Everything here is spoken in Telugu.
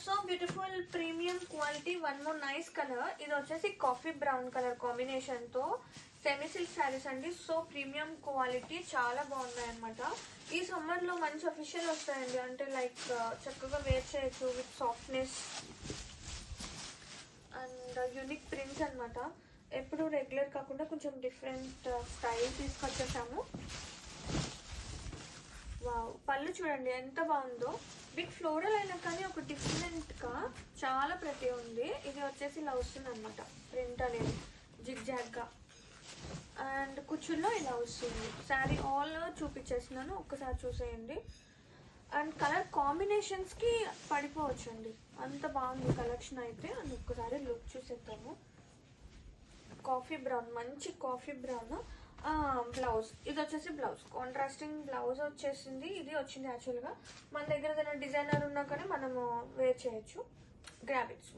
So beautiful premium quality one more nice colour. ఇది వచ్చేసి కాఫీ బ్రౌన్ కలర్ కాంబినేషన్ తో సెమీ సిల్క్ శారీస్ అండి. సో ప్రీమియం క్వాలిటీ చాలా బాగున్నాయి అనమాట. ఈ సమ్మర్ లో మంచి అఫీషియల్ వస్తాయండి. అంటే లైక్ చక్కగా వేర్ చేయొచ్చు with softness and unique prints అనమాట. ఎప్పుడు రెగ్యులర్ కాకుండా కొంచెం డిఫరెంట్ స్టైల్ తీసుకొచ్చేసాము. వావ్, పళ్ళు చూడండి ఎంత బాగుందో. బిగ్ ఫ్లోరల్ అయినా కానీ ఒక డిఫరెంట్ గా చాలా ప్రతి ఉంది. ఇది వచ్చేసి ఇలా వస్తుంది అనమాట ప్రింట్ అనేది జిగ్ జాగ్ గా. అండ్ కుచ్చుల్లో ఇలా వస్తుంది. శారీ ఆల్ చూపించేస్తున్నాను, ఒక్కసారి చూసేయండి. అండ్ కలర్ కాంబినేషన్స్ కి పడిపోవచ్చు అండి, అంత బాగుంది కలెక్షన్ అయితే. అండ్ ఒక్కసారి లుక్ చూసేద్దాము. కాఫీ బ్రౌన్, మంచి కాఫీ బ్రౌన్. బ్లౌజ్ ఇది వచ్చేసి బ్లౌజ్ కాంట్రాస్టింగ్ బ్లౌజ్ వచ్చేసింది. ఇది వచ్చింది యాక్చువల్గా. మన దగ్గర ఏదైనా డిజైనర్ ఉన్నా కానీ మనము వేర్ చేయొచ్చు. Grab it's.